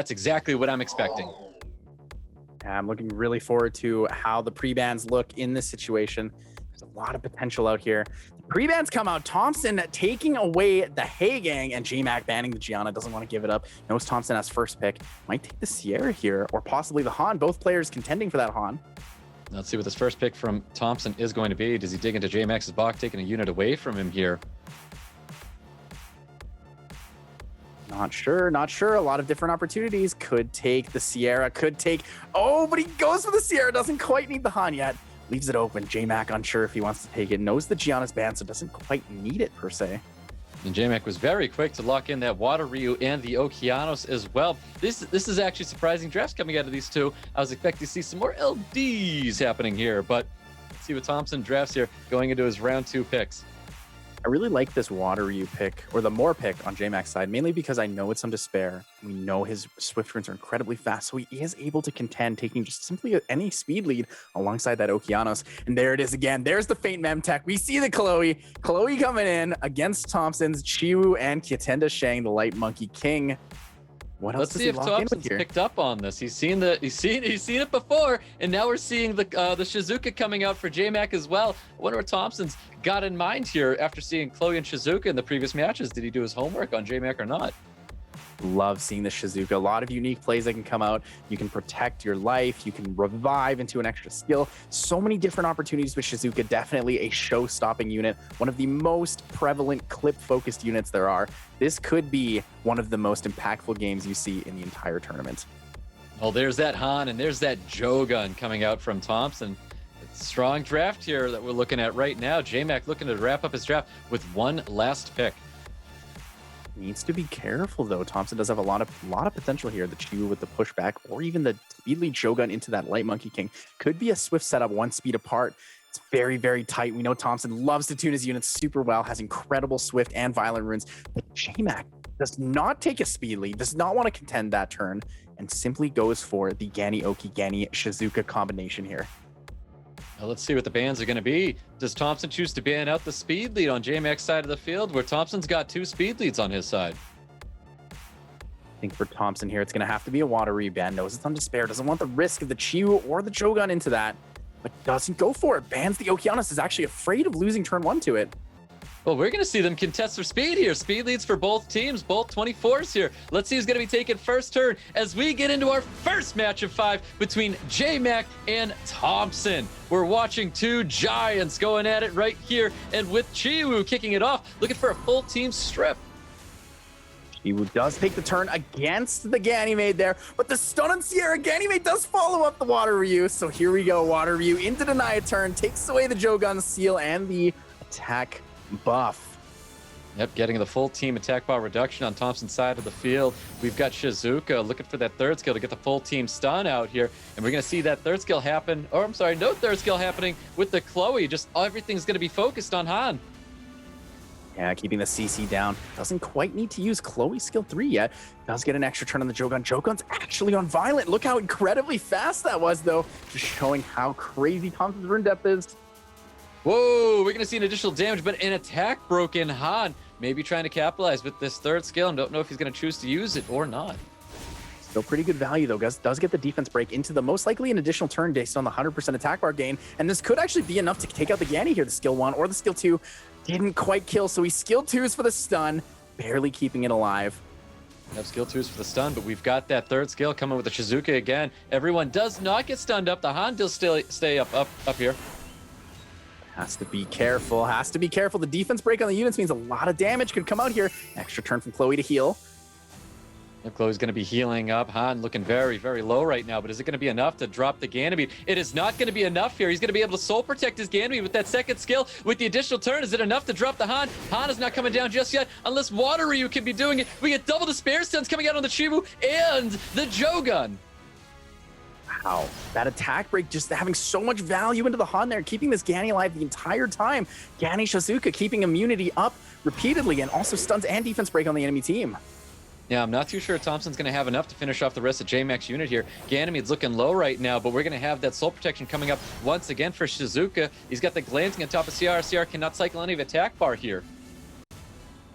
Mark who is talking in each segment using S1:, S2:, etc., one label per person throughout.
S1: That's exactly what I'm expecting.
S2: I'm looking really forward to how the pre-bans look in this situation. There's a lot of potential out here. The pre-bans come out. Thompsin taking away the Hey Gang, and JMak banning the Gianna. Doesn't want to give it up. Knows Thompsin has first pick. Might take the Sierra here, or possibly the Han. Both players contending for that Han.
S1: Let's see what this first pick from Thompsin is going to be. Does he dig into JMak's box, taking a unit away from him here?
S2: Not sure, not sure. A lot of different opportunities. Could take the Sierra, could take... Oh, but he goes for the Sierra. Doesn't quite need the Han yet. Leaves it open. JMak unsure if he wants to take it. Knows the Gianna's banned, so doesn't quite need it, per se.
S1: And JMak was very quick to lock in that Water Ryu and the Okeanos as well. This is actually surprising drafts coming out of these two. I was expecting to see some more LDs happening here, but let's see what Thompsin drafts here going into his round 2 picks.
S2: I really like this Water Ryu pick, or the more pick on JMak's side, mainly because I know it's on Despair. We know his Swift runes are incredibly fast, so he is able to contend, taking just simply any speed lead alongside that Okeanos. And there it is again. There's the Faint Mem tech. We see the Chloe. Chloe coming in against Thompson's Chiwu and Kyatenda Shang, the Light Monkey King. What else
S1: Let's
S2: does
S1: see
S2: he
S1: if
S2: lock in with
S1: Thompson's
S2: here?
S1: picked up on this. He's seen it before, and now we're seeing the Shizuka coming out for JMak as well. I wonder what Thompson's got in mind here after seeing Chloe and Shizuka in the previous matches. Did he do his homework on JMak or not?
S2: Love seeing the Shizuka. A lot of unique plays that can come out. You can protect your life. You can revive into an extra skill. So many different opportunities with Shizuka. Definitely a show-stopping unit. One of the most prevalent clip-focused units there are. This could be one of the most impactful games you see in the entire tournament.
S1: Well, there's that Han, and there's that Jogun coming out from Thompsin. It's a strong draft here that we're looking at right now. JMak looking to wrap up his draft with one last pick.
S2: Needs to be careful though. Thompsin does have a lot of potential here. The Chiwu with the pushback, or even the speed lead Shogun into that Light Monkey King. Could be a swift setup, one speed apart. It's very, very tight. We know Thompsin loves to tune his units super well, has incredible swift and violent runes. But JMak does not take a speed lead, does not want to contend that turn, and simply goes for the Gani Oki Gani Shizuka combination here.
S1: Now let's see what the bans are going to be. Does Thompsin choose to ban out the speed lead on JMak's side of the field, where Thompson's got 2 speed leads on his side?
S2: I think for Thompsin here, it's going to have to be a Water Ryu ban. Knows it's on Despair, doesn't want the risk of the Chiwu or the Shogun into that, but doesn't go for it. Bans the Okeanos, is actually afraid of losing turn 1 to it.
S1: Well, we're going to see them contest for speed here. Speed leads for both teams, both 24s here. Let's see who's going to be taking first turn as we get into our first match of 5 between JMak and Thompsin. We're watching 2 giants going at it right here, and with Chiwu kicking it off, looking for a full team strip.
S2: Chiwu does take the turn against the Ganymede there, but the stun on Sierra, Ganymede does follow up the Water Ryu. So here we go, Water Ryu into deny a turn, takes away the Jogun seal and the attack buff.
S1: Yep, getting the full team attack bar reduction on Thompson's side of the field. We've got Shizuka looking for that third skill to get the full team stun out here. And we're going to see that third skill happen, or I'm sorry, no third skill happening with the Chloe. Just everything's going to be focused on Han.
S2: Yeah, keeping the CC down. Doesn't quite need to use Chloe's skill 3 yet. Does get an extra turn on the Jogun. Jogun's actually on Violent. Look how incredibly fast that was, though. Just showing how crazy Thompson's rune depth is.
S1: Whoa, we're going to see an additional damage, but an attack broken Han. Maybe trying to capitalize with this third skill, and don't know if he's going to choose to use it or not.
S2: Still pretty good value, though. Gus does get the defense break into the most likely an additional turn based on the 100% attack bar gain, and this could actually be enough to take out the Gani here. The skill 1 or the skill 2 didn't quite kill, so he skill 2s for the stun, barely keeping it alive.
S1: We have skill 2s for the stun, but we've got that third skill coming with the Shizuka again. Everyone does not get stunned up. The Han does still stay up here.
S2: Has to be careful, has to be careful. The defense break on the units means a lot of damage could come out here. Extra turn from Chloe to heal.
S1: Chloe's going to be healing up. Han looking very, very low right now, but is it going to be enough to drop the Ganymede? It is not going to be enough here. He's going to be able to soul protect his Ganymede with that second skill. With the additional turn, is it enough to drop the Han? Han is not coming down just yet, unless Water Ryu can be doing it. We get double despair stuns coming out on the Chiwu and the Jogun.
S2: Wow, that attack break just having so much value into the Han there, keeping this Gani alive the entire time. Gani Shizuka keeping immunity up repeatedly and also stuns and defense break on the enemy team.
S1: Yeah, I'm not too sure Thompson's going to have enough to finish off the rest of JMak's unit here. Ganymede's looking low right now, but we're going to have that soul protection coming up once again for Shizuka. He's got the glancing on top of CR. CR cannot cycle any of attack bar here.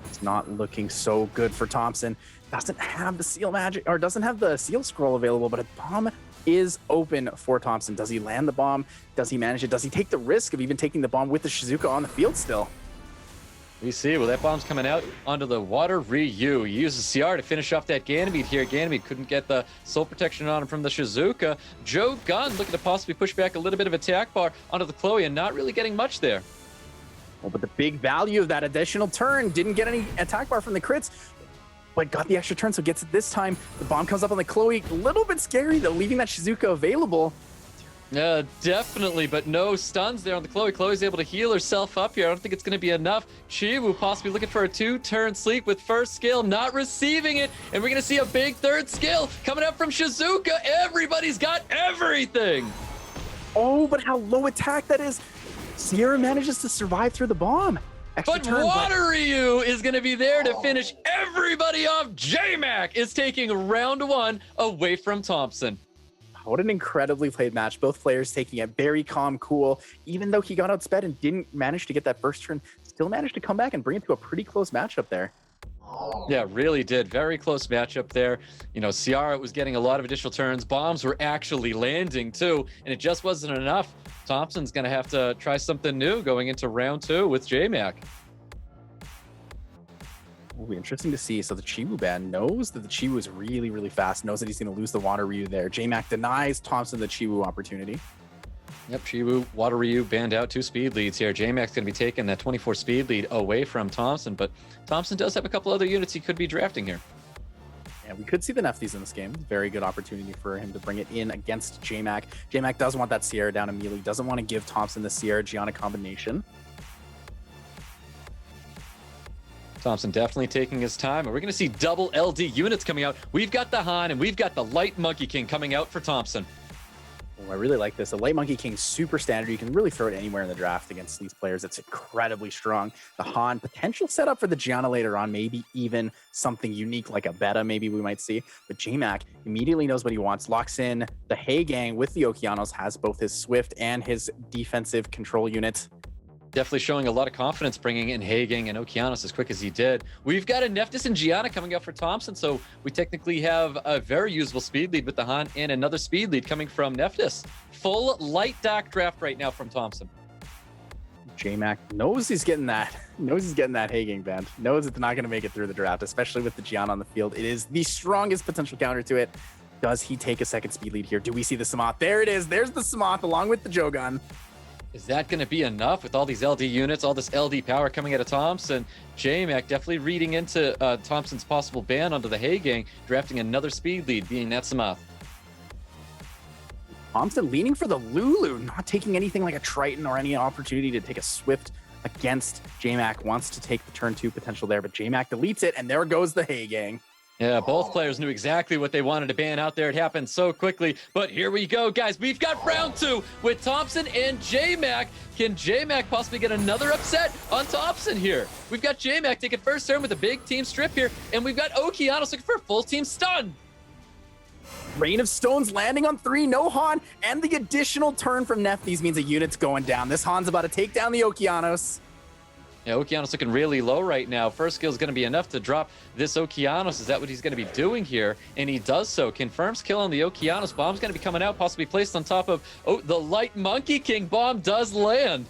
S2: It's not looking so good for Thompsin. doesn't have the seal magic, or doesn't have the seal scroll available, but a bomb is open for Thompsin. Does he land the bomb? Does he manage it? Does he take the risk of even taking the bomb with the Shizuka on the field still?
S1: We see, well, that bomb's coming out onto the water Ryu. He uses CR to finish off that Ganymede here. Ganymede couldn't get the soul protection on him from the Shizuka. Joe Gunn looking to possibly push back a little bit of attack bar onto the Chloe and not really getting much there.
S2: Oh, but the big value of that additional turn, didn't get any attack bar from the crits, but got the extra turn, so gets it this time. The bomb comes up on the Chloe. A little bit scary, though, leaving that Shizuka available.
S1: Definitely, but no stuns there on the Chloe. Chloe's able to heal herself up here. I don't think it's going to be enough. Chiwu possibly looking for a 2-turn sleep with first skill, not receiving it. And we're going to see a big third skill coming up from Shizuka. Everybody's got everything.
S2: Oh, but how low attack that is. Sierra manages to survive through the bomb. Extra
S1: But
S2: turn,
S1: Water Ryu is going to be there to finish everybody off. JMak is taking round 1 away from Thompsin.
S2: What an incredibly played match. Both players taking it very calm, cool. Even though he got outsped and didn't manage to get that first turn, still managed to come back and bring it to a pretty close matchup there.
S1: Yeah, really did. Very close matchup there. You know, Ciara was getting a lot of additional turns. Bombs were actually landing too, and it just wasn't enough. Thompson's going to have to try something new going into round 2 with JMak.
S2: Will be interesting to see. So the Chiwu band knows that the Chiwu is really, really fast, knows that he's going to lose the Water Ryu there. JMak denies Thompsin the Chiwu opportunity.
S1: Yep, Chiwu, Water Ryu banned out 2 speed leads here. JMak's going to be taking that 24 speed lead away from Thompsin, but Thompsin does have a couple other units he could be drafting here.
S2: Yeah, we could see the Nefties in this game. Very good opportunity for him to bring it in against JMak. JMak does want that Sierra down immediately, doesn't want to give Thompsin the Sierra Gianna combination.
S1: Thompsin definitely taking his time, and we're going to see double LD units coming out. We've got the Han, and we've got the Light Monkey King coming out for Thompsin.
S2: Oh, I really like this. The Light Monkey King, super standard. You can really throw it anywhere in the draft against these players. It's incredibly strong. The Han, potential setup for the Gianna later on, maybe even something unique like a beta maybe we might see. But JMak immediately knows what he wants, locks in the Hey Gang with the Okeanos, has both his Swift and his defensive control unit.
S1: Definitely showing a lot of confidence bringing in Hagang and Okeanos as quick as he did. We've got a Neftis and Gianna coming up for Thompsin, so we technically have a very usable speed lead with the Han and another speed lead coming from Neftis. Full light dark draft right now from Thompsin.
S2: JMak knows he's getting that. Hagang band. Knows it's not going to make it through the draft, especially with the Gianna on the field. It is the strongest potential counter to it. Does he take a second speed lead here? Do we see the Samoth? There it is. There's the Samoth along with the Jogun.
S1: Is that going to be enough with all these LD units, all this LD power coming out of Thompson? JMak definitely reading into Thompson's possible ban onto the Hagang, drafting another speed lead, being that Samoth.
S2: Thompson leaning for the Lulu, not taking anything like a Triton or any opportunity to take a Swift against JMak. Wants to take the turn 2 potential there, but JMak deletes it, and there goes the Hagang.
S1: Yeah, both players knew exactly what they wanted to ban out there. It happened so quickly, but here we go, guys. We've got round 2 with Thompson and JMak. Can JMak possibly get another upset on Thompson here? We've got JMak taking first turn with a big team strip here, and we've got Okeanos looking for a full team stun.
S2: Rain of Stones landing on 3, no Han, and the additional turn from Nefties means a unit's going down. This Han's about to take down the Okeanos.
S1: Yeah, Okeanos looking really low right now. First skill is going to be enough to drop this Okeanos. Is that what he's going to be doing here? And he does so. Confirms kill on the Okeanos. Bomb's going to be coming out, possibly placed on top of the Light Monkey King. Bomb does land.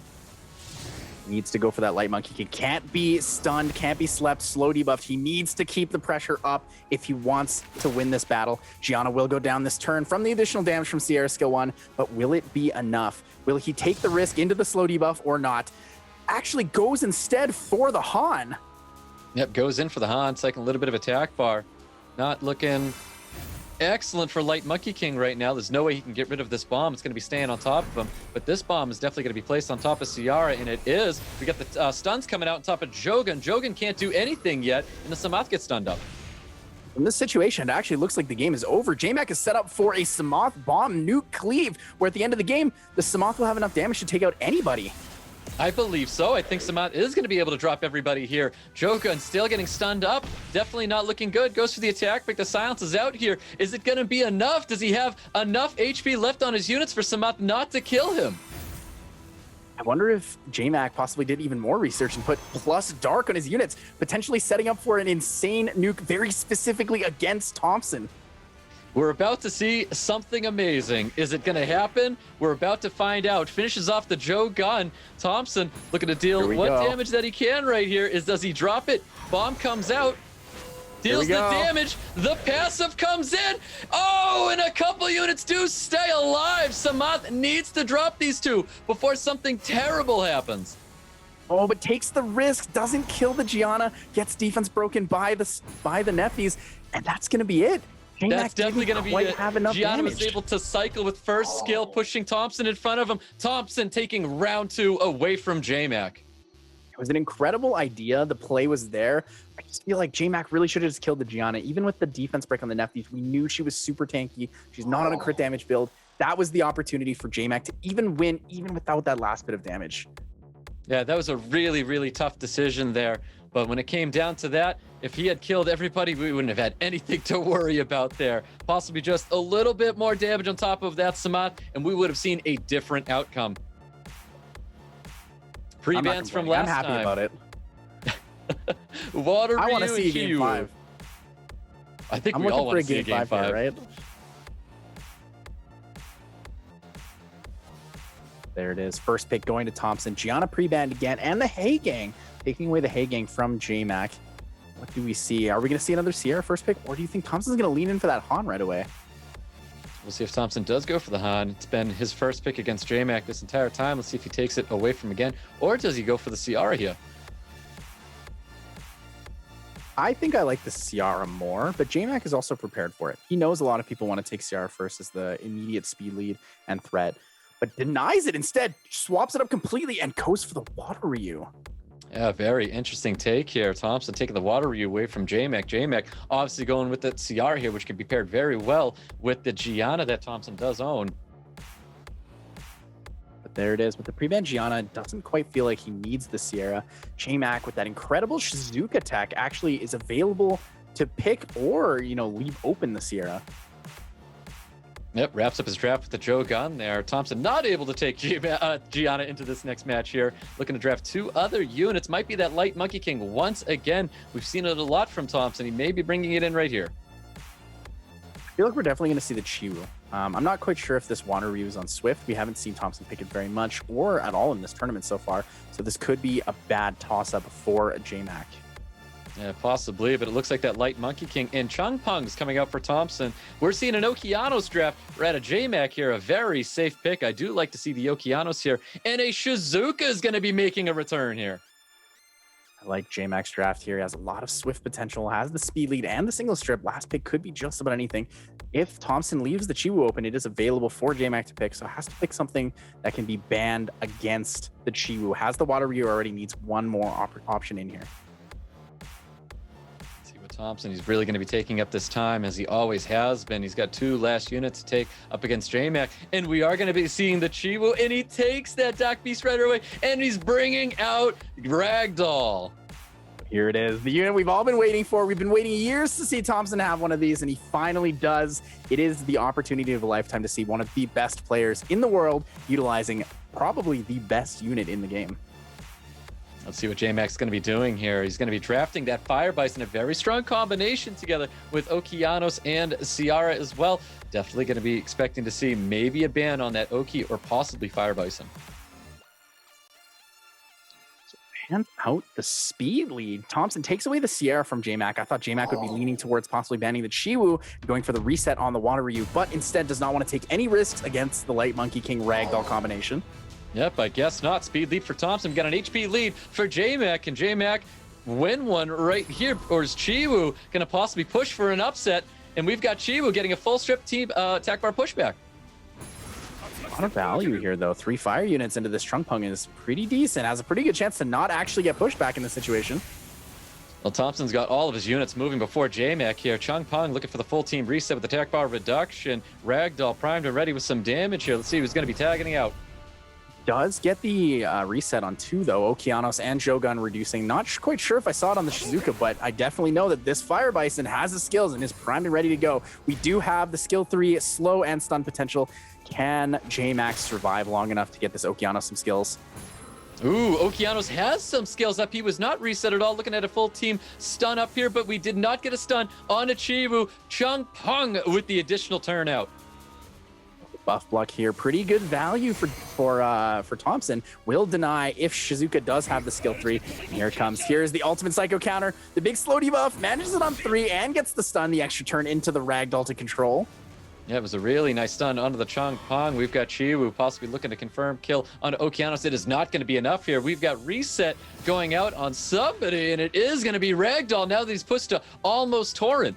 S2: Needs to go for that Light Monkey King. Can't be stunned, can't be slept, slow debuffed. He needs to keep the pressure up if he wants to win this battle. Gianna will go down this turn from the additional damage from Sierra skill 1, but will it be enough? Will he take the risk into the slow debuff or not? Actually goes instead for the Han.
S1: Yep, goes in for the Han, taking a little bit of attack bar. Not looking excellent for Light Monkey King right now. There's no way he can get rid of this bomb. It's going to be staying on top of him, but this bomb is definitely going to be placed on top of Ciara, and it is. We got the stuns coming out on top of Jogan. Jogan can't do anything yet, and the Samoth gets stunned up.
S2: In this situation, it actually looks like the game is over. JMak is set up for a Samoth bomb nuke cleave, where at the end of the game, the Samoth will have enough damage to take out anybody.
S1: I believe so. I think Samoth is going to be able to drop everybody here. Jogan still getting stunned up. Definitely not looking good. Goes for the attack, but the silence is out here. Is it going to be enough? Does he have enough HP left on his units for Samoth not to kill him?
S2: I wonder if JMak possibly did even more research and put plus dark on his units, potentially setting up for an insane nuke very specifically against Thompsin.
S1: We're about to see something amazing. Is it going to happen? We're about to find out. Finishes off the Joe gun. Thompsin looking to deal what damage that he can right here. Does he drop it? Bomb comes out. Deals the damage. The passive comes in. Oh, and a couple units do stay alive. Samath needs to drop these two before something terrible happens.
S2: Oh, but takes the risk, doesn't kill the Gianna, gets defense broken by the Nephies, and that's going to be it.
S1: That's definitely going to be it. Gianna was
S2: damage.
S1: able to cycle with first skill, pushing Thompsin in front of him. Thompsin taking round 2 away from JMak.
S2: It was an incredible idea. The play was there. I just feel like JMak really should have just killed the Gianna. Even with the defense break on the Nephies, we knew she was super tanky. She's not on a crit damage build. That was the opportunity for JMak to even win, even without that last bit of damage.
S1: Yeah, that was a really, really tough decision there. But when it came down to that, if he had killed everybody, we wouldn't have had anything to worry about there. Possibly just a little bit more damage on top of that Samath, and we would have seen a different outcome. Pre-bans from last time.
S2: I'm happy about it.
S1: Water
S2: I want to see game 5.
S1: I think we all want to see a game 5,
S2: here, right? There it is. First pick going to Thompsin. Gianna pre-banned again, and the Hay Gang. Taking away the Hay Gang from JMak. What do we see? Are we going to see another Sierra first pick, or do you think Thompson's going to lean in for that Han right away?
S1: We'll see if Thompsin does go for the Han. It's been his first pick against JMak this entire time. Let's see if he takes it away from again, or does he go for the Ciara here?
S2: I think I like the Ciara more, but JMak is also prepared for it. He knows a lot of people want to take Ciara first as the immediate speed lead and threat, but denies it instead, swaps it up completely, and goes for the Water Ryu.
S1: Yeah, very interesting take here. Thompsin taking the Water Ryu away from JMak. JMak obviously going with the Ciara here, which can be paired very well with the Gianna that Thompsin does own.
S2: But there it is. With the pre-ban Gianna, doesn't quite feel like he needs the Sierra. JMak with that incredible Shizuka tech actually is available to pick or, leave open the Sierra.
S1: Yep, wraps up his draft with the Joe gun there. Thompsin not able to take Gianna into this next match here. Looking to draft 2 other units. Might be that Light Monkey King once again. We've seen it a lot from Thompsin. He may be bringing it in right here.
S2: I feel like we're definitely going to see the Chiwu. I'm not quite sure if this Water Ryu is on Swift. We haven't seen Thompsin pick it very much or at all in this tournament so far. So this could be a bad toss-up for JMak.
S1: Yeah, possibly, but it looks like that Light Monkey King and Changpung's coming out for Thompsin. We're seeing an Okeanos draft. We're at a JMak here, a very safe pick. I do like to see the Okeanos here. And a Shizuka is going to be making a return here.
S2: I like JMak's draft here. He has a lot of Swift potential, has the speed lead and the single strip. Last pick could be just about anything. If Thompsin leaves the Chiwu open, it is available for JMak to pick, so it has to pick something that can be banned against the Chiwu. Has the Water Ryu already, needs one more option in here.
S1: Thompsin, he's really going to be taking up this time as he always has been. He's got 2 last units to take up against JMak, and we are going to be seeing the Chiwu, and he takes that Doc Beast right away, and he's bringing out Ragdoll.
S2: Here it is, the unit we've all been waiting for. We've been waiting years to see Thompsin have one of these, and he finally does. It is the opportunity of a lifetime to see one of the best players in the world utilizing probably the best unit in the game.
S1: Let's see what JMak's going to be doing here. He's going to be drafting that Fire Bison, a very strong combination together with Okeanos and Ciara as well. Definitely going to be expecting to see maybe a ban on that Oki or possibly Fire Bison.
S2: So hands out the speed lead. Thompsin takes away the Sierra from JMak. I thought JMak would be leaning towards possibly banning the Chiwu, going for the reset on the Water Ryu, but instead does not want to take any risks against the Light Monkey King Ragdoll combination.
S1: Yep, I guess not. Speed lead for Thompsin. Got an HP lead for JMak. Can JMak win one right here? Or is Chiwu going to possibly push for an upset? And we've got Chiwu getting a full strip team attack bar pushback.
S2: A lot of value here, though. 3 fire units into this Changpung is pretty decent. Has a pretty good chance to not actually get pushed back in this situation.
S1: Well, Thompson's got all of his units moving before JMak here. Changpung looking for the full team reset with attack bar reduction. Ragdoll primed and ready with some damage here. Let's see who's going to be tagging out.
S2: Does get the reset on 2, though. Okeanos and Jogun reducing. Not quite sure if I saw it on the Shizuka, but I definitely know that this Fire Bison has the skills and is primed and ready to go. We do have the skill 3, slow and stun potential. Can JMak survive long enough to get this Okeanos some skills?
S1: Ooh, Okeanos has some skills up. He was not reset at all. Looking at a full team stun up here, but we did not get a stun on a Chiwu. Chung Pong with the additional turnout.
S2: Buff block here, pretty good value for Thompsin. Will deny if Shizuka does have the skill 3. And here it comes. Here's the ultimate psycho counter. The big slow debuff manages it on 3 and gets the stun, the extra turn into the ragdoll to control.
S1: Yeah, it was a really nice stun onto the Chung Pong. We've got Chiwu possibly looking to confirm kill on Okeanos. It is not going to be enough here. We've got reset going out on somebody, and it is going to be ragdoll now that he's pushed to almost Torrent.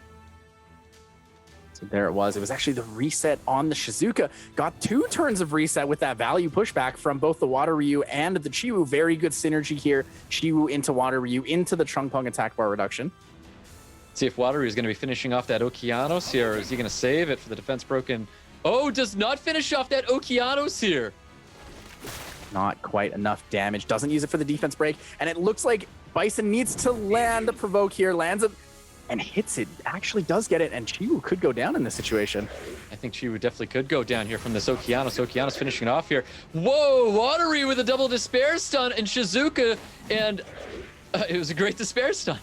S2: So there it was. It was actually the reset on the Shizuka. Got 2 turns of reset with that value pushback from both the Water Ryu and the Chiwu. Very good synergy here. Chiwu into Water Ryu, into the Chung Pong attack bar reduction.
S1: See if Water Ryu is going to be finishing off that Okeanos here, or is he going to save it for the defense broken? Oh, does not finish off that Okeanos here.
S2: Not quite enough damage. Doesn't use it for the defense break. And it looks like Bison needs to land the provoke here. Lands it and hits it. Actually does get it, and Chiwu could go down in this situation.
S1: I think Chiwu definitely could go down here from this Okeanos. Okeanos finishing it off here. Whoa, Water Ryu with a double despair stun and Shizuka, and it was a great despair stun.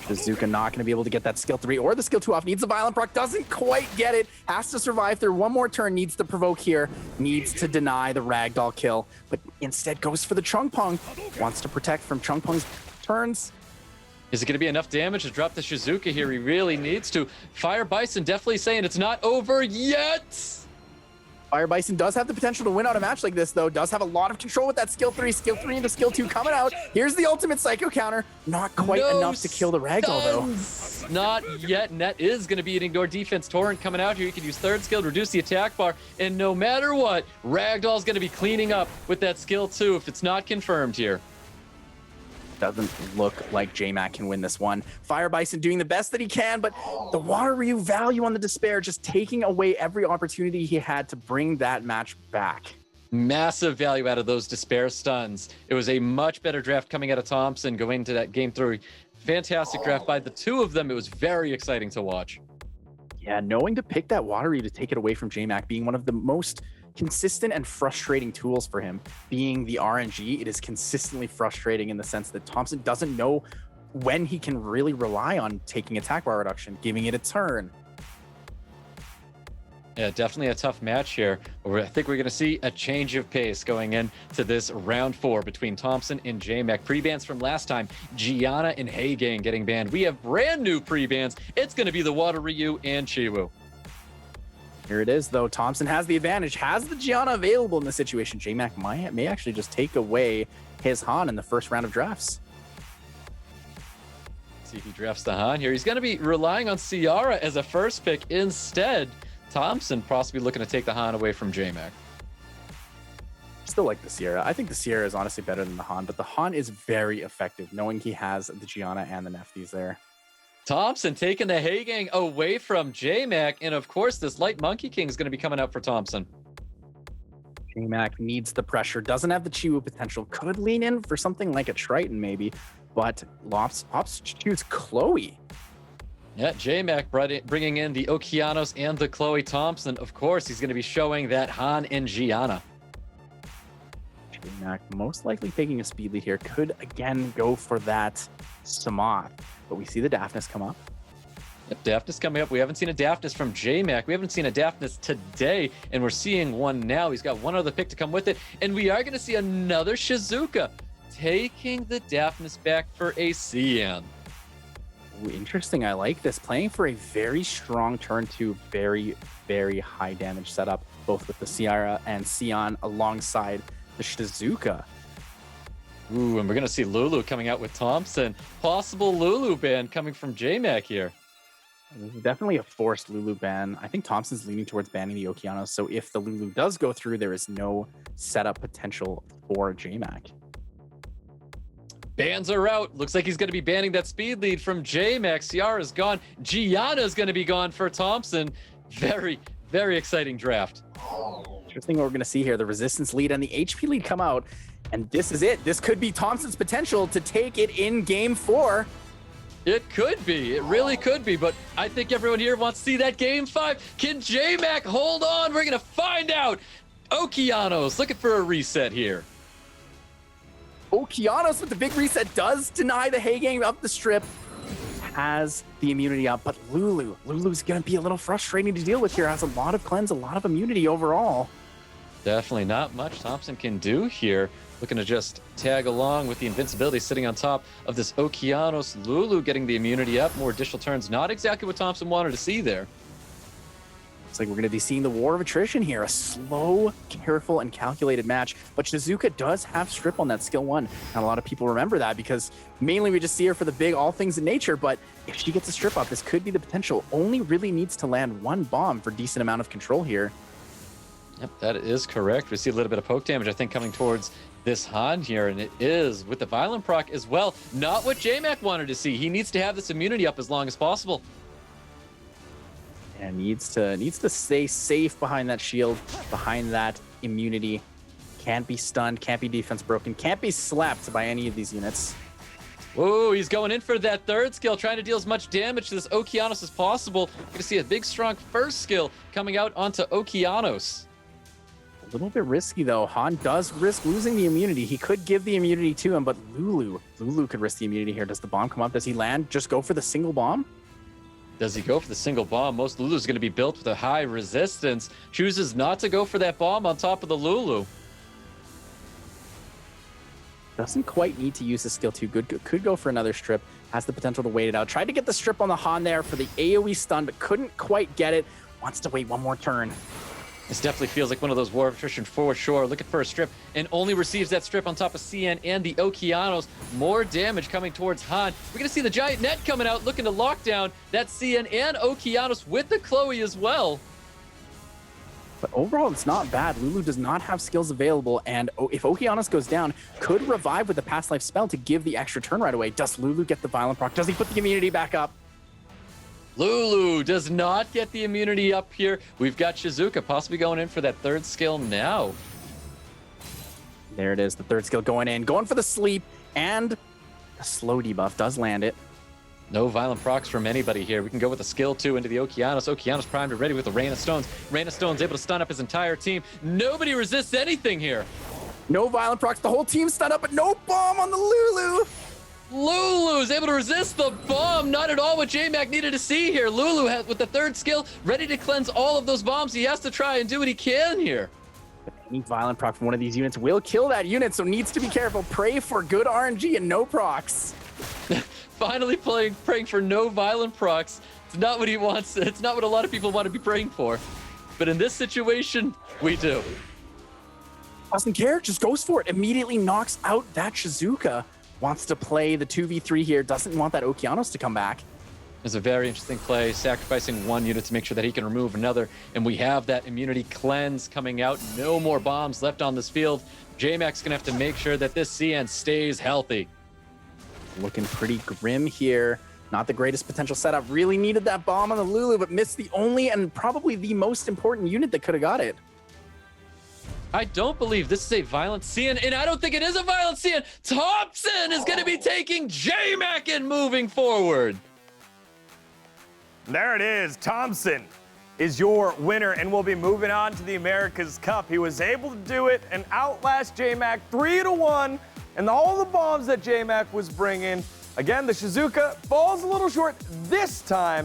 S2: Shizuka not going to be able to get that skill 3 or the skill 2 off. Needs a violent proc, doesn't quite get it. Has to survive through one more turn. Needs to provoke here. Needs to deny the ragdoll kill, but instead goes for the Chung Pong. Wants to protect from Chung Pong's turns.
S1: Is it going to be enough damage to drop the Shizuka here? He really needs to. Fire Bison definitely saying it's not over yet.
S2: Fire Bison does have the potential to win out a match like this, though. Does have a lot of control with that skill 3 into skill 2 coming out. Here's the ultimate psycho counter. Not quite enough to kill the ragdoll, though.
S1: Not yet, and that is going to be an ignore defense. Torrent coming out here. You can use third skill to reduce the attack bar, and no matter what, ragdoll's going to be cleaning up with that skill 2 if it's not confirmed here.
S2: Doesn't look like JMak can win this one. Fire Bison doing the best that he can, but the Water Ryu value on the despair just taking away every opportunity he had to bring that match back.
S1: Massive value out of those despair stuns. It was a much better draft coming out of Thompson going into that game 3. Fantastic draft by the 2 of them. It was very exciting to watch.
S2: Yeah, knowing to pick that Water Ryu to take it away from JMak being one of the most consistent and frustrating tools for him. Being the RNG, it is consistently frustrating in the sense that Thompson doesn't know when he can really rely on taking attack bar reduction, giving it a turn.
S1: Yeah, definitely a tough match here. I think we're going to see a change of pace going into this round 4 between Thompson and JMak. Pre-bans from last time, Gianna and Heigang getting banned. We have brand new pre-bans. It's going to be the Water Ryu and Chiwu.
S2: Here it is, though. Thompson has the advantage, has the Gianna available in this situation. JMak may actually just take away his Han in the first round of drafts.
S1: See if he drafts the Han here. He's going to be relying on Ciara as a first pick instead. Thompson possibly looking to take the Han away from JMak.
S2: Still like the Sierra. I think the Sierra is honestly better than the Han, but the Han is very effective, knowing he has the Gianna and the Nefties there.
S1: Thompson taking the Heigang away from JMak, and of course, this Light Monkey King is going to be coming out for Thompson.
S2: JMak needs the pressure, doesn't have the Chiwu potential, could lean in for something like a Triton maybe, but opts choose Chloe.
S1: Yeah, JMak bringing in the Okeanos and the Chloe Thompson. Of course, he's going to be showing that Han and Gianna.
S2: JMak most likely taking a speed lead here, could again go for that Samoth, but we see the Daphnis come up.
S1: Yep, Daphnis coming up. We haven't seen a Daphnis from JMak. We haven't seen a Daphnis today, and we're seeing one now. He's got one other pick to come with it, and we are going to see another Shizuka taking the Daphnis back for a CN.
S2: Ooh, interesting. I like this. Playing for a very strong turn 2, very, very high damage setup, both with the Ciara and Sion alongside the Shizuka.
S1: Ooh, and we're going to see Lulu coming out with Thompson. Possible Lulu ban coming from JMak here.
S2: This is definitely a forced Lulu ban. I think Thompson's leaning towards banning the Okeanos, so if the Lulu does go through, there is no setup potential for JMak.
S1: Bans are out. Looks like he's going to be banning that speed lead from JMak. Ciara's gone. Gianna's going to be gone for Thompson. Very, very exciting draft.
S2: Interesting what we're going to see here. The resistance lead and the HP lead come out. And this is it. This could be Thompson's potential to take it in game 4.
S1: It could be. It really could be. But I think everyone here wants to see that game 5. Can JMak hold on? We're going to find out. Okeanos looking for a reset here.
S2: Okeanos with the big reset does deny the Hay Gang up the strip. Has the immunity up, but Lulu's going to be a little frustrating to deal with here. Has a lot of cleanse, a lot of immunity overall.
S1: Definitely not much Thompson can do here. Looking to just tag along with the invincibility sitting on top of this Okeanos. Lulu getting the immunity up. More additional turns. Not exactly what Thompson wanted to see there.
S2: Looks like we're going to be seeing the war of attrition here. A slow, careful, and calculated match. But Shizuka does have strip on that skill 1. And a lot of people remember that because mainly we just see her for the big all things in nature. But if she gets a strip up, this could be the potential. Only really needs to land 1 bomb for decent amount of control here.
S1: Yep, that is correct. We see a little bit of poke damage, I think, coming towards this Han here, and it is with the Violent proc as well. Not what JMak wanted to see. He needs to have this immunity up as long as possible.
S2: And needs to stay safe behind that shield, behind that immunity. Can't be stunned, can't be defense broken, can't be slapped by any of these units.
S1: Oh, he's going in for that 3rd skill, trying to deal as much damage to this Okeanos as possible. You're going to see a big, strong 1st skill coming out onto Okeanos.
S2: A little bit risky, though. Han does risk losing the immunity. He could give the immunity to him, but Lulu could risk the immunity here. Does the bomb come up? Does he land? Just go for the single bomb?
S1: Does he go for the single bomb? Most Lulu's going to be built with a high resistance. Chooses not to go for that bomb on top of the Lulu.
S2: Doesn't quite need to use the skill 2. Good. Could go for another strip. Has the potential to wait it out. Tried to get the strip on the Han there for the AoE stun, but couldn't quite get it. Wants to wait 1 more turn.
S1: This definitely feels like one of those War of Attrition for sure. Looking for a strip and only receives that strip on top of CN and the Okeanos. More damage coming towards Han. We're going to see the giant net coming out, looking to lock down that CN and Okeanos with the Chloe as well.
S2: But overall, it's not bad. Lulu does not have skills available, and if Okeanos goes down, could revive with the past life spell to give the extra turn right away. Does Lulu get the Violent proc? Does he put the immunity back up?
S1: Lulu does not get the immunity up here. We've got Shizuka possibly going in for that 3rd skill now.
S2: There it is, the 3rd skill going in. Going for the sleep, and a slow debuff does land it.
S1: No Violent procs from anybody here. We can go with the skill 2 into the Okeanos. Okeanos primed and ready with the Rain of Stones. Rain of Stones able to stun up his entire team. Nobody resists anything here.
S2: No Violent procs. The whole team stunned up, but no bomb on the Lulu.
S1: Lulu's able to resist the bomb. Not at all what JMak needed to see here. Lulu has, with the 3rd skill, ready to cleanse all of those bombs. He has to try and do what he can here.
S2: But any Violent proc from one of these units will kill that unit, so needs to be careful. Pray for good RNG and no procs.
S1: Finally praying for no Violent procs. It's not what he wants. It's not what a lot of people want to be praying for. But in this situation, we do.
S2: Doesn't care, just goes for it. Immediately knocks out that Shizuka. Wants to play the 2v3 here. Doesn't want that Okeanos to come back.
S1: It's a very interesting play, sacrificing 1 unit to make sure that he can remove another. And we have that immunity cleanse coming out. No more bombs left on this field. JMak's going to have to make sure that this CN stays healthy.
S2: Looking pretty grim here. Not the greatest potential setup. Really needed that bomb on the Lulu, but missed the only and probably the most important unit that could have got it.
S1: I don't believe this is a Violent CN, and I don't think it is a Violent CN. Thompsin is going to be taking JMak and moving forward.
S3: There it is. Thompsin is your winner, and we'll be moving on to the America's Cup. He was able to do it and outlast JMak 3-1, and all the bombs that JMak was bringing. Again, the Shizuka falls a little short this time.